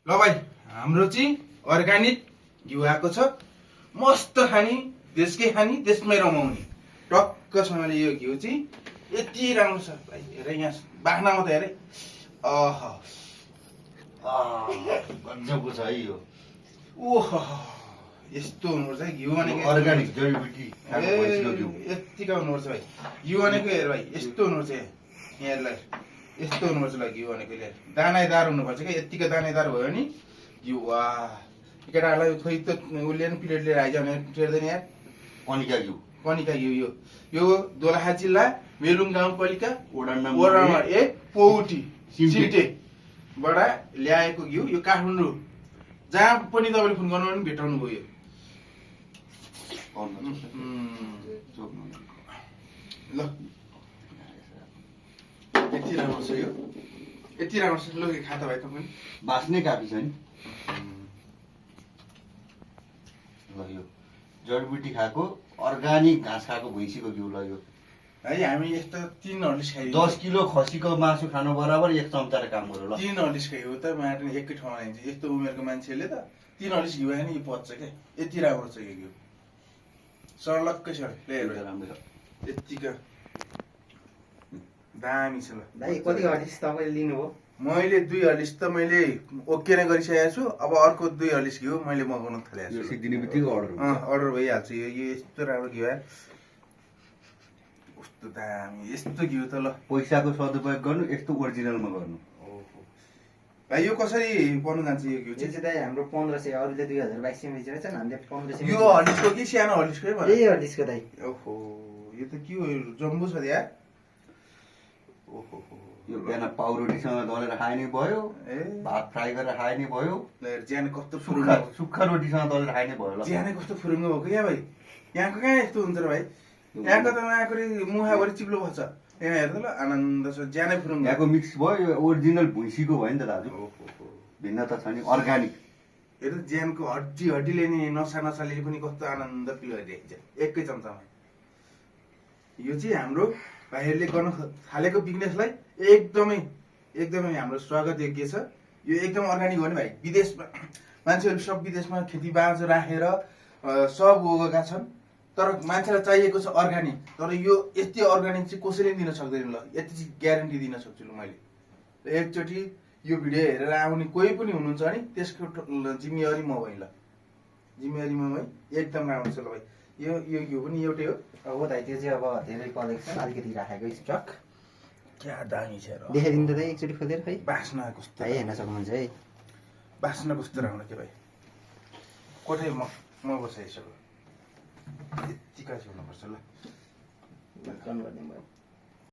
ल भाइ हाम्रो चाहिँ अर्ग्यानिक घिउ आएको छ। मस्त खाने, त्यसकै खाने, त्यसमै रमाउने टक्कसँगले यो घिउ चाहिँ यति राम्रो छ भाइ। हेर यहाँ बाख्नामा त हेरे गजबको छ है यो। ओहो यस्तो हुनुपर्छ है घिउ भनेको। अर्ग्यानिक जडीबुटी यत्तिका हुनुपर्छ भाइ घिउ भनेको। हेर भाइ यस्तो हुनुपर्छ यहाँलाई, यस्तो हुनुपर्छ ल घिउ भनेको। दानादार हुनुपर्छ क्या, यत्तिका दानादार भयो नि घिउ। वाह केटाहरूलाई खोइ त उसले नि प्लेट लिएर आइज भने टेर्दैन यार। कनिका घिउ, कनिका घिउ यो दोलखा जिल्ला मेलुङ गाउँपालिका वडा नम्बर 1 पौटी सिन्टेबाट ल्याएको घिउ। यो काठमाडौँ जहाँ पनि तपाईँले फोन गर्नु भने भेटाउनु भयो। ल यति राम्रो छ यो, यति राम्रो छ। ल खाता भाइ त पनि बास्ने काफी छ नि। ल यो जडीबुटी खाएको अर्ग्यानिक घाँस खाएको भैँसीको घिउ ल यो है। हामी यस्तो 3 हर्लिक्स खाइयो। 10 किलो खसीको मासु खानु बराबर 1 चम्चाले काम गर्यो ल। 3 हर्लिक्स खाइयो त मार्ने एकै ठाउँमा आइन्छ। यस्तो उमेरको मान्छेले त 3 हर्लिक्स घिउ नि पच्छ क्या। यति राम्रो छ यो घिउ, सर्लक्कै छ। ले राम्रो छ। यतिका दामी छ। ल भाइ कति हर्लिक्स तपाईँले लिनुभयो? मैले 2 हर्लिक्स त मैले ओके नै गरिसकेको छु। अब अर्को 2 हर्लिक्स घिउ मैले मगाउन थालेको छु। सिद्धिने बित्तिकै अर्डर भइहाल्छ। यो यस्तो राम्रो घिउ आयो, कस्तो दामी यस्तो घिउ त। ल पैसाको सदुपयोग गर्नु, यस्तो ओरिजिनलमा गर्नु। भाइ यो कसरी पर्नु जान्छ यो घिउ यो चाहिँ दाइ हाम्रो 1500, अरूले 2022 मा बेचेको छन्, हामीले 1500। यो हर्लिक्सको कि सानो हर्लिक्सकै भयो? यही हर्लिक्सको दाइ। ओहो यो त के हो, जम्बो छ यार। ओहो यो बिहान पाउरोटीसँग दलेर खाए नि भयो, भात फ्राई गरेर खाए नि भयो, ज्यान कस्तो सुक्खा रोटीसँग दलेर खाए नि भयो। ल ज्यान कस्तो फुरुङ्गो भएको क्या भाइ। यहाँको कहाँ यस्तो हुन्छ र भाइ? यहाँको त यहाँको मुहाभरि चिप्लो भन्छ। यहाँ हेर्दा ल आनन्द छ, ज्यानै फुरुङ्गो। यहाँको मिक्स भयो, यो ओरिजिनल भुइँसीको भयो नि त दाजु। भिन्नता छ नि, अर्ग्यानिक। हेर्दा ज्यानको हड्डीले नि नसाले पनि कस्तो आनन्द फिल गरिरहेको छ एकै चम्चामा। यो चाहिँ हाम्रो भाइहरूले गर्न थालेको बिजनेसलाई एकदमै हाम्रो स्वागत योग्य छ। यो एकदम अर्ग्यानिक हो नि भाइ। विदेशमा मान्छेहरू सब विदेशमा खेती बाँझो राखेर सब गएका छन्, तर मान्छेलाई चाहिएको छ अर्ग्यानिक। तर यो यति अर्ग्यानिक चाहिँ कसैले दिन सक्दैन। ल यति चाहिँ ग्यारेन्टी दिन सक्छु ल मैले। एकचोटि यो भिडियो हेरेर आउने कोही पनि हुनुहुन्छ भने त्यसको जिम्मेवारी म भएँ। ल जिम्मेवारी म भएँ। एकदम राम्रो छ ल भाइ। यो घिउ पनि एउटै हो। हो दाइ, त्यो चाहिँ अब धेरै कलेक्सन अलिकति राखेको स्टक। क्या दामी छ र। देखाइदिनु त दाइ एकचोटि खोलेर खै। बास्ना कस्तो भाइ हेर्न सक्नुहुन्छ है। बास्ना कस्तो राम्रो के भाइ। कोठै म बसाइसक्यो। यतिका चाहिँ हुनुपर्छ। ल गर्ने भयो।